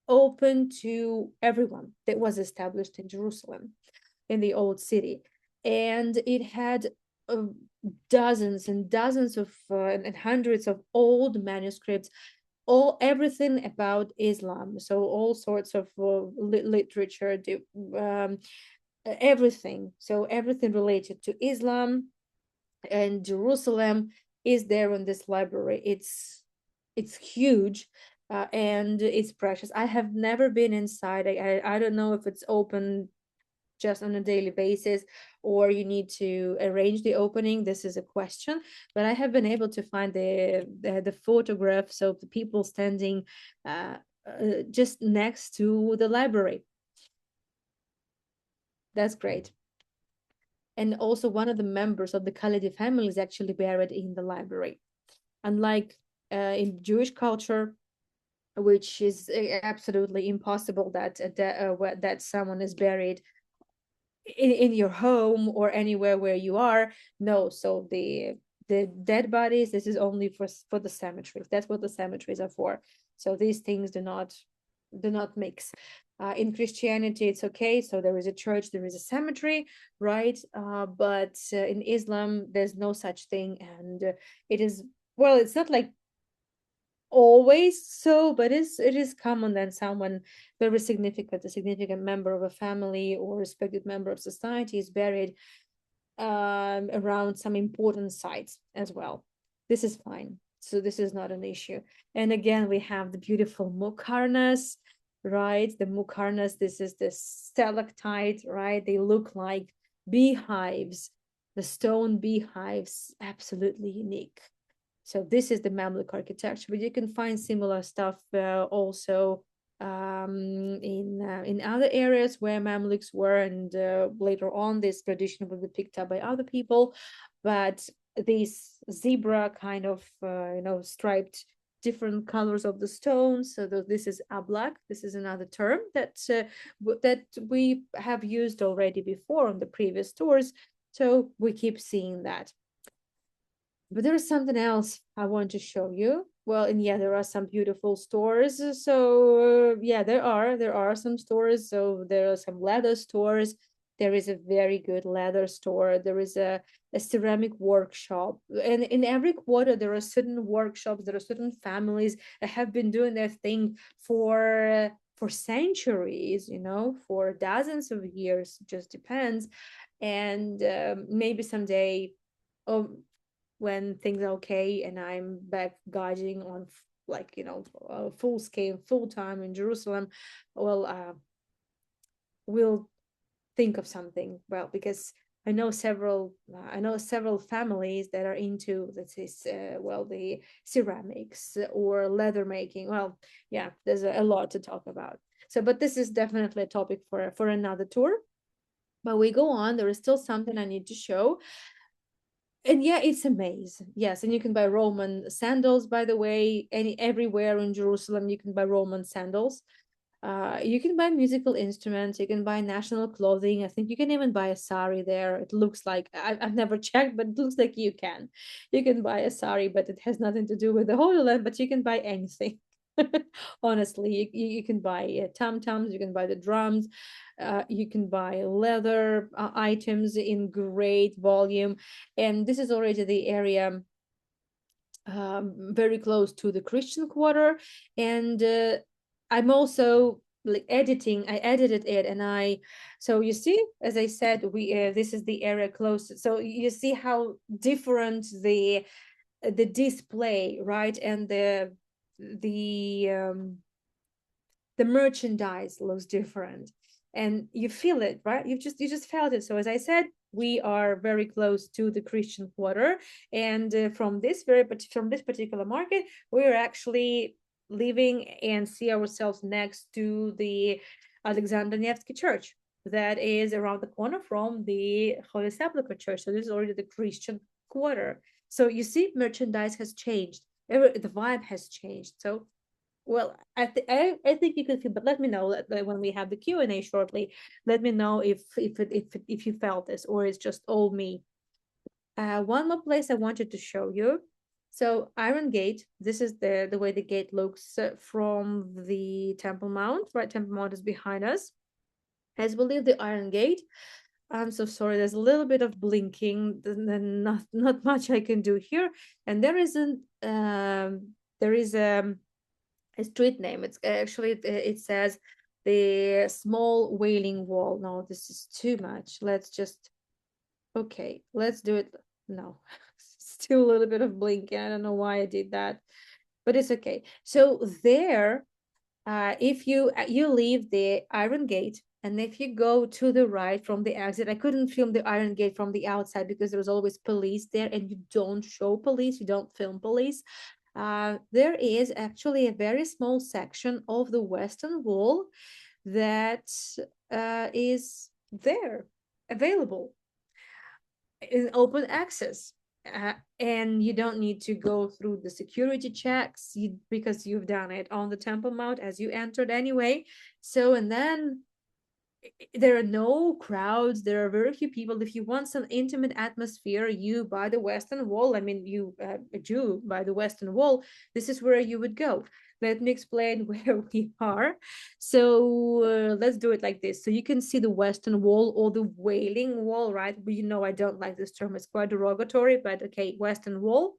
open to everyone that was established in Jerusalem, in the old city. And it had uh, dozens and dozens of and hundreds of old manuscripts, all everything about Islam. So all sorts of literature, everything. So everything related to Islam and Jerusalem is there in this library. It's huge. And it's precious. I have never been inside. I don't know if it's open just on a daily basis or you need to arrange the opening. This is a question, but I have been able to find the photographs of the people standing just next to the library. That's great. And also one of the members of the Khalidi family is actually buried in the library. Unlike in Jewish culture, which is absolutely impossible that someone is buried in your home or anywhere where you are. No, so the dead bodies, this is only for the cemeteries. That's what the cemeteries are for. So these things do not mix. In Christianity, it's okay. So there is a church, there is a cemetery, right? But in Islam, there's no such thing, and it is, well, it's not like always so, but it is common that someone very significant, a significant member of a family or respected member of society is buried around some important sites as well. This is fine. So this is not an issue. And again, we have the beautiful muqarnas, right? The muqarnas, this is the stalactite, right? They look like beehives, the stone beehives, absolutely unique. So this is the Mamluk architecture, but you can find similar stuff also in other areas where Mamluks were, and later on this tradition will be picked up by other people. But these zebra kind of striped different colors of the stones. So this is ablak. This is another term that we have used already before on the previous tours. So we keep seeing that. But there is something else I want to show you. Well, and yeah, there are some beautiful stores. So yeah, there are some stores. So there are some leather stores. There is a very good leather store. There is a ceramic workshop. And in every quarter, there are certain workshops, there are certain families that have been doing their thing for centuries, for dozens of years, just depends. And maybe someday, oh, when things are okay and I'm back guiding on like full scale, full time in Jerusalem, well, we'll think of something. Well, because I know several families that are into, let's say, well, the ceramics or leather making. Well, yeah, there's a lot to talk about. So, but this is definitely a topic for another tour. But we go on. There is still something I need to show. And yeah, it's a maze. Yes, and you can buy Roman sandals, by the way. Everywhere in Jerusalem, you can buy Roman sandals. You can buy musical instruments. You can buy national clothing. I think you can even buy a sari there. It looks like I've never checked, but it looks like you can. You can buy a sari, but it has nothing to do with the Holy Land. But you can buy anything. Honestly, you can buy tom toms. You can buy the drums. You can buy leather items in great volume, and this is already the area very close to the Christian Quarter. And I'm also like editing. I edited it, and so you see, as I said, we this is the area close. So you see how different the display, right, and the the merchandise looks different, and you feel it, right? You just felt it. So as I said, we are very close to the Christian Quarter, and from this particular market, we're actually living and see ourselves next to the Alexander Nevsky Church that is around the corner from the Holy Sepulchre Church. So this is already the Christian Quarter. So you see, merchandise has changed. The vibe has changed. So well, I think you could feel, but let me know when we have the Q&A shortly. Let me know if you felt this or it's just all me. One more place I wanted to show you. So Iron Gate. This is the way the gate looks from the Temple Mount. Right, Temple Mount is behind us. As we leave the Iron Gate, I'm so sorry. There's a little bit of blinking. Then not much I can do here. And there isn't. There is a street name. It's actually it says the Small Wailing Wall. No, this is too much. Let's do it. No, still a little bit of blinking. I don't know why I did that, but it's okay. So there, if you leave the Iron Gate, and if you go to the right from the exit, I couldn't film the Iron Gate from the outside because there's always police there, and you don't show police, you don't film police. There is actually a very small section of the Western Wall that is there, available in open access. And you don't need to go through the security checks because you've done it on the Temple Mount as you entered anyway. So, and then there are no crowds, there are very few people. If you want some intimate atmosphere, you by the Western Wall, I mean, you a Jew by the Western Wall, this is where you would go. Let me explain where we are. So let's do it like this. So you can see the Western Wall or the Wailing Wall, right? But I don't like this term, it's quite derogatory, but okay, Western Wall.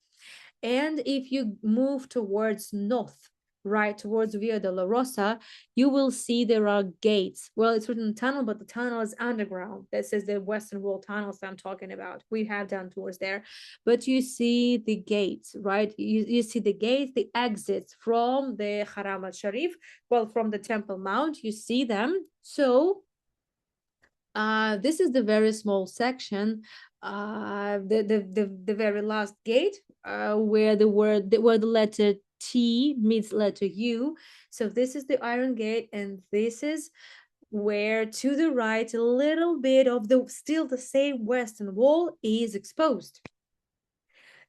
And if you move towards north, right towards Via Dolorosa, you will see there are gates. Well, it's written tunnel, but the tunnel is underground. This is the Western Wall tunnels I'm talking about. We have done tours there, but you see the gates, right? You see the gates, the exits from the Haram al Sharif, well, from the Temple Mount, you see them. So this is the very small section, the very last gate, where where the letter T meets letter U. So this is the Iron Gate, and this is where to the right a little bit of the still the same Western Wall is exposed.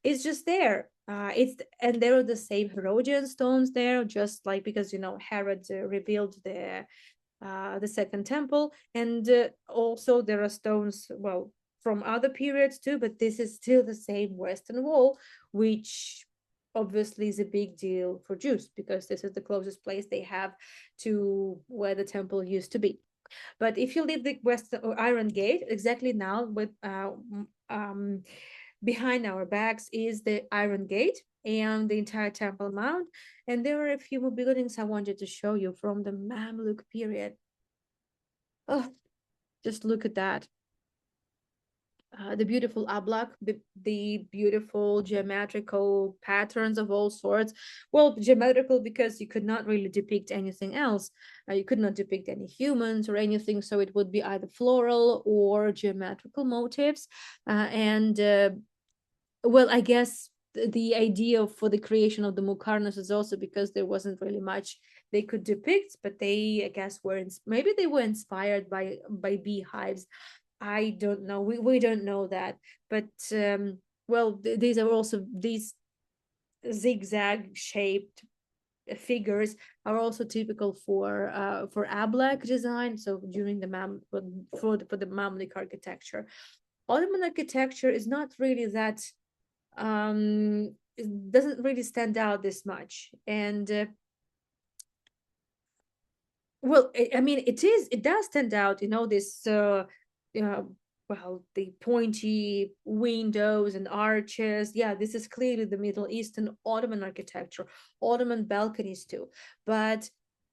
It's just there. And there are the same Herodian stones there, just like because Herod rebuilt the second temple, and also there are stones, well, from other periods too, but this is still the same Western Wall, which obviously is a big deal for Jews because this is the closest place they have to where the temple used to be. But if you leave the Western or Iron Gate, exactly now with behind our backs is the Iron Gate and the entire Temple Mount. And there are a few more buildings I wanted to show you from the Mamluk period. Oh, just look at that. The beautiful ablak, the beautiful geometrical patterns of all sorts. Well, geometrical because you could not really depict anything else. You could not depict any humans or anything, so it would be either floral or geometrical motifs. And well, I guess the idea for the creation of the Muqarnas is also because there wasn't really much they could depict, but they, I guess, maybe they were inspired by beehives. I don't know. We don't know that, but well, these are also these zigzag shaped figures are also typical for Ablak design. So during the for the Mamluk architecture, Ottoman architecture is not really that it doesn't really stand out this much, and well, I mean, it does stand out, this uh well, the pointy windows and arches. Yeah, this is clearly the Middle Eastern Ottoman architecture, Ottoman balconies too. But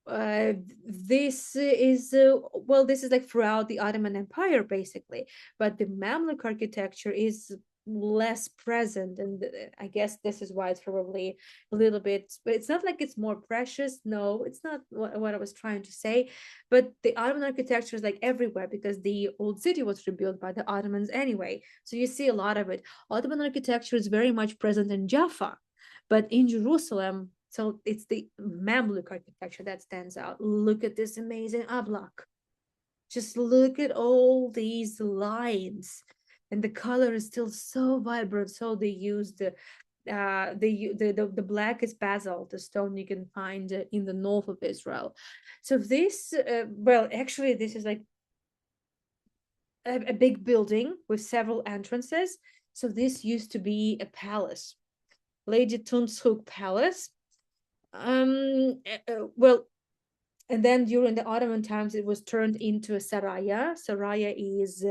this is well, this is like throughout the Ottoman Empire basically, but the Mamluk architecture is less present, and I guess this is why it's probably a little bit, but it's not like it's more precious. No, it's not what I was trying to say. But the Ottoman architecture is like everywhere because the old city was rebuilt by the Ottomans anyway, so you see a lot of it. Ottoman architecture is very much present in Jaffa, but in Jerusalem, so it's the Mamluk architecture that stands out. Look at this amazing ablak. Just look at all these lines, and the color is still so vibrant. So they used the blackest basalt, the stone you can find in the north of Israel. So this, well, actually, this is like a big building with several entrances. So this used to be a palace, Lady Tunshuk Palace. Well, and then during the Ottoman times, it was turned into a saraya. Saraya is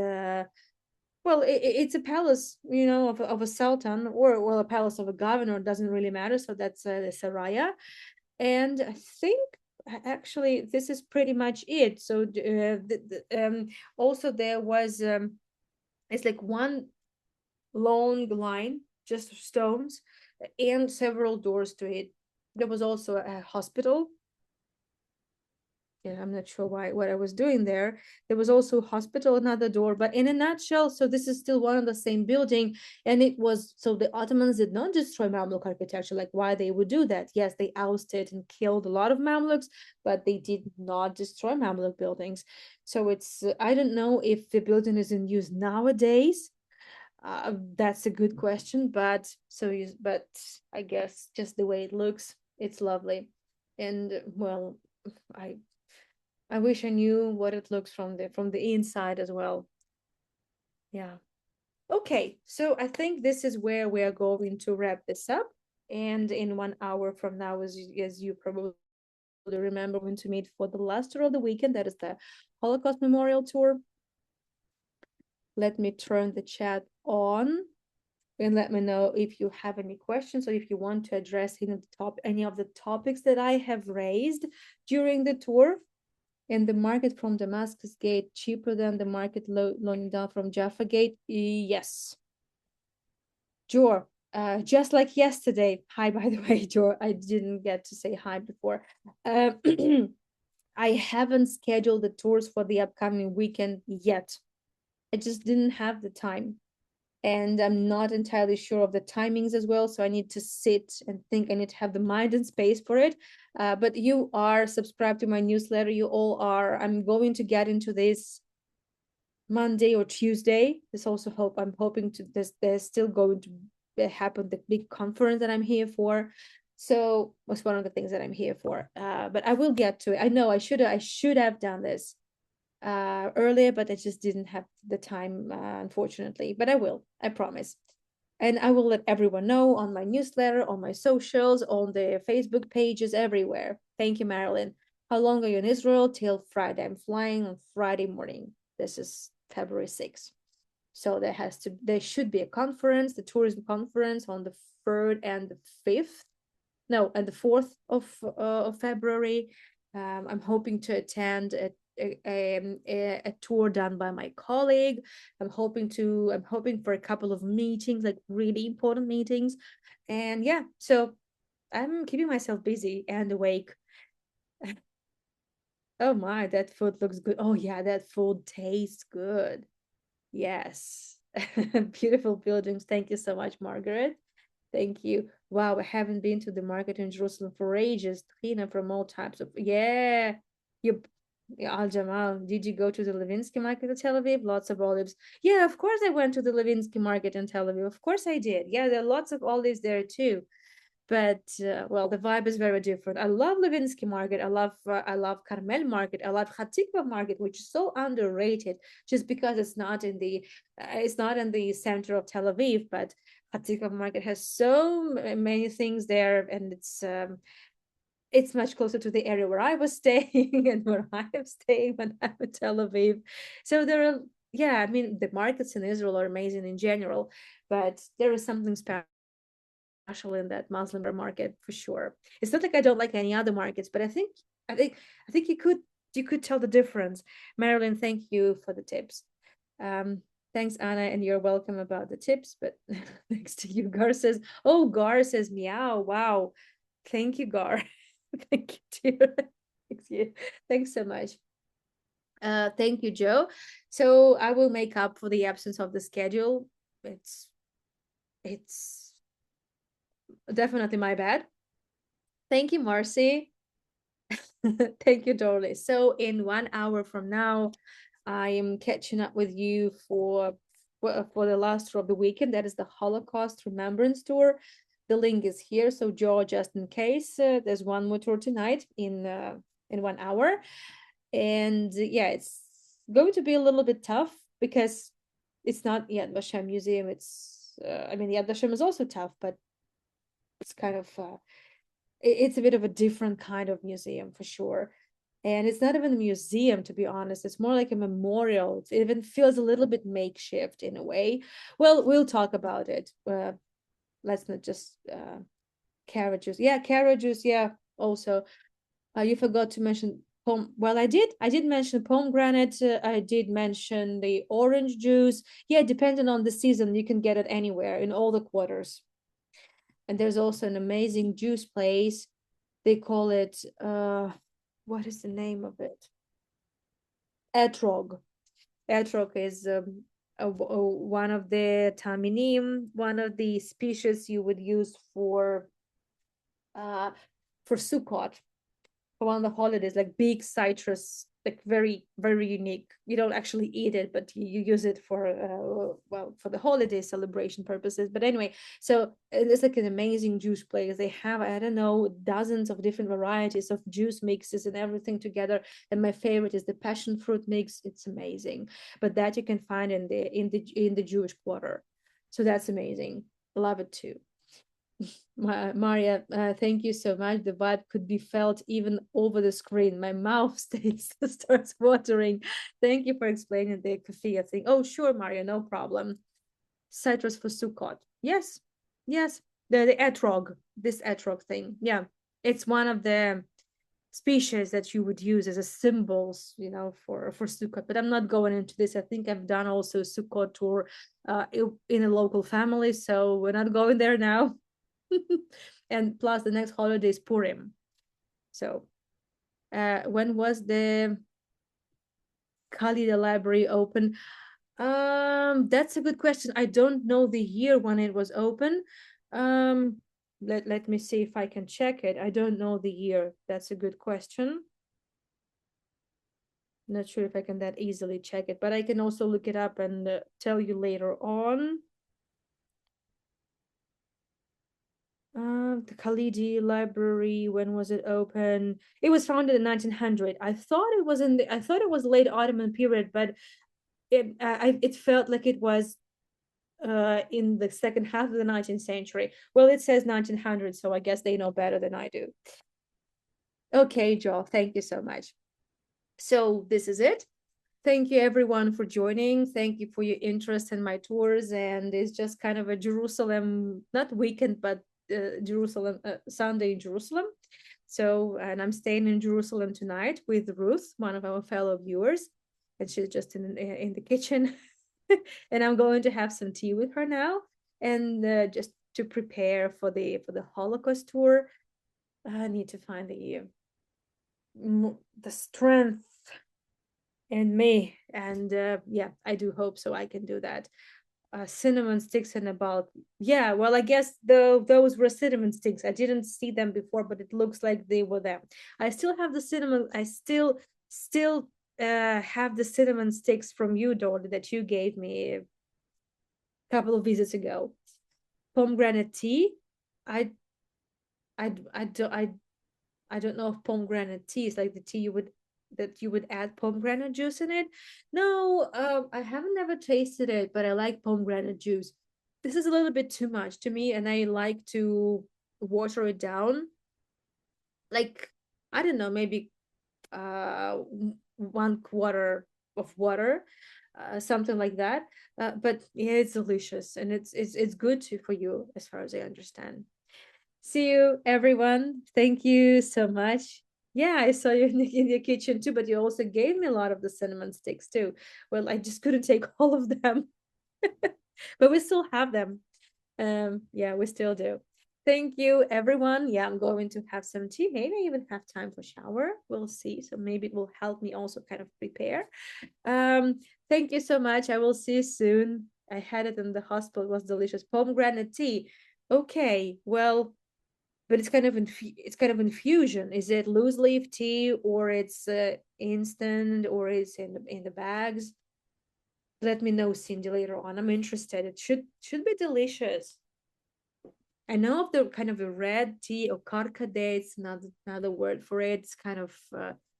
well, it's a palace, of a sultan, or well, a palace of a governor. Doesn't really matter. So that's the saraya, and I think actually this is pretty much it. So also there was it's like one long line just of stones and several doors to it. There was also a hospital. Yeah, I'm not sure what I was doing there. There was also hospital, another door, but in a nutshell, so this is still one of the same building. And it was, so the Ottomans did not destroy Mamluk architecture, like why they would do that. Yes, they ousted and killed a lot of Mamluks, but they did not destroy Mamluk buildings. So it's, I don't know if the building is in use nowadays. That's a good question, but I guess just the way it looks, it's lovely. And well, I I wish I knew what it looks from the inside as well. Yeah. Okay, so I think this is where we are going to wrap this up. And in 1 hour from now, as you probably remember, going to meet for the last tour of the weekend. That is the Holocaust Memorial Tour. Let me turn the chat on. and let me know if you have any questions or if you want to address any of the topics that I have raised during the tour. And the market from Damascus Gate cheaper than the market loading down from Jaffa Gate? Yes. Jor, just like yesterday. Hi, by the way, Jor. I didn't get to say hi before. Uh, I haven't scheduled the tours for the upcoming weekend yet. I just didn't have the time. And I'm not entirely sure of the timings as well. So I need to sit and think. I need to have the mind and space for it. But you are subscribed to my newsletter. You all are. I'm going to get into this Monday or Tuesday. I'm hoping to this. There's still going to happen the big conference that I'm here for. So was one of the things that I'm here for. But I will get to it. I know I should have done this earlier, but I just didn't have the time, unfortunately. But I will, I promise. And I will let everyone know on my newsletter, on my socials, on the Facebook pages, everywhere. Thank you, Marilyn. How long are you in Israel? Till Friday. I'm flying on Friday morning. This is February 6th. So there should be a conference, the tourism conference on the 3rd and the 5th. No, and the 4th of February. I'm hoping to attend a tour done by my colleague. I'm hoping for a couple of meetings, like really important meetings. And yeah, so I'm keeping myself busy and awake. Oh my, that food looks good. Oh yeah, that food tastes good. Yes. Beautiful buildings. Thank you so much, Margaret. Thank you. Wow, I haven't been to the market in Jerusalem for ages. Tina from all types of, yeah. You, yeah, Al Jamal. Did you go to the Levinsky market in Tel Aviv? Lots of olives. Yeah, of course I went to the Levinsky market in Tel Aviv. Of course I did. Yeah, there are lots of olives there too. But well, the vibe is very different. I love Levinsky Market. I love Carmel Market. I love Hatikva Market, which is so underrated, just because it's not in the center of Tel Aviv. But Hatikva Market has so many things there, and it's much closer to the area where I was staying and where I am staying when I'm in Tel Aviv. So there are, yeah, I mean, the markets in Israel are amazing in general, but there is something special in that Muslim market for sure. It's not like I don't like any other markets, but I think you could tell the difference. Marilyn, thank you for the tips. Thanks, Anna, and you're welcome about the tips. But thanks to you, Gar says, oh, Gar says meow. Wow. Thank you, Gar. Thank you, dear. Thanks you. Thanks so much. Thank you, Joe. So I will make up for the absence of the schedule. It's definitely my bad. Thank you, Marcy. Thank you, Dorley. So in 1 hour from now, I am catching up with you for the last tour of the weekend. That is the Holocaust Remembrance Tour. The link is here. So Joe, just in case, there's one more tour tonight in 1 hour. And yeah, it's going to be a little bit tough because it's not Yad Vashem Museum. I mean, Yad Vashem is also tough, but it's kind of it's a bit of a different kind of museum for sure. And it's not even a museum, to be honest. It's more like a memorial. It even feels a little bit makeshift in a way. Well, we'll talk about it. Let's not just carrot juice. Yeah, carrot juice. Yeah. Also, you forgot to mention well, I did mention pomegranate. I did mention the orange juice. Yeah, depending on the season, you can get it anywhere in all the quarters. And there's also an amazing juice place. They call it what is the name of it? Etrog. Etrog is one of the taminim, one of the species you would use uh for Sukkot, for one of the holidays, like big citrus, like very, very unique. You don't actually eat it, but you use it for well, for the holiday celebration purposes. But anyway, so it's like an amazing juice place. They have, I don't know, dozens of different varieties of juice mixes and everything together. And my favorite is the passion fruit mix. It's amazing. But that you can find in the Jewish quarter. So that's amazing. Love it too. Maria, thank you so much. The vibe could be felt even over the screen. My mouth starts watering. Thank you for explaining the kefir thing. Oh, sure, Maria, no problem. Citrus for Sukkot. Yes, yes. The etrog, this etrog thing. Yeah, it's one of the species that you would use as a symbols, for Sukkot. But I'm not going into this. I think I've done also Sukkot tour in a local family, so we're not going there now. And plus, the next holiday is Purim. So, when was the Khalida Library open? That's a good question. I don't know the year when it was open. Um, let me see if I can check it. I don't know the year. That's a good question. Not sure if I can that easily check it, but I can also look it up and tell you later on. The Khalidi Library, when was it open? It was founded in 1900. I thought it was late Ottoman period, but it felt like it was in the second half of the 19th century. Well, it says 1900, so I guess they know better than I do. Okay, Joel, thank you so much. So this is it. Thank you everyone for joining. Thank you for your interest in my tours. And it's just kind of a Jerusalem, not weekend, but Jerusalem, Sunday in Jerusalem. So, and I'm staying in Jerusalem tonight with Ruth, one of our fellow viewers, and she's just in the kitchen. And I'm going to have some tea with her now, and just to prepare for the Holocaust tour. I need to find the strength in me, and yeah, I do hope so I can do that. Cinnamon sticks and about, yeah, well, I guess those were cinnamon sticks. I didn't see them before, but it looks like they were them. I still have the cinnamon. I still have the cinnamon sticks from you, daughter, that you gave me a couple of visits ago. Pomegranate tea. I I don't know if pomegranate tea is like the tea you would add pomegranate juice in it. No, I haven't never tasted it, but I like pomegranate juice. This is a little bit too much to me, and I like to water it down. Like, I don't know, maybe 1/4 of water, something like that. But yeah, it's delicious, and it's good too for you, as far as I understand. See you, everyone. Thank you so much. Yeah, I saw you in the kitchen too, but you also gave me a lot of the cinnamon sticks too. Well, I just couldn't take all of them, but we still have them. Yeah, we still do. Thank you, everyone. Yeah, I'm going to have some tea. Maybe I even have time for shower. We'll see. So maybe it will help me also kind of prepare. Um, thank you so much. I will see you soon. I had it in the hospital. It was delicious. Pomegranate tea. Okay, well, but it's kind of infusion. Is it loose leaf tea, or it's instant, or it's in the bags? Let me know, Cindy, later on. I'm interested. It should be delicious. I know of the kind of a red tea or karkade. It's another word for it. It's kind of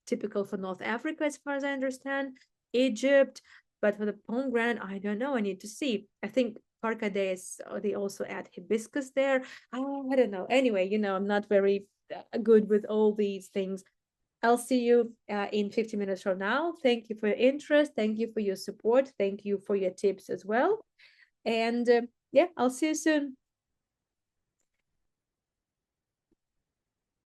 typical for North Africa, as far as I understand, Egypt. But for the pomegranate, I don't know. I need to see. I think karkade is. They also add hibiscus there. I don't know. Anyway, I'm not very good with all these things. I'll see you in 50 minutes from now. Thank you for your interest. Thank you for your support. Thank you for your tips as well. And yeah, I'll see you soon.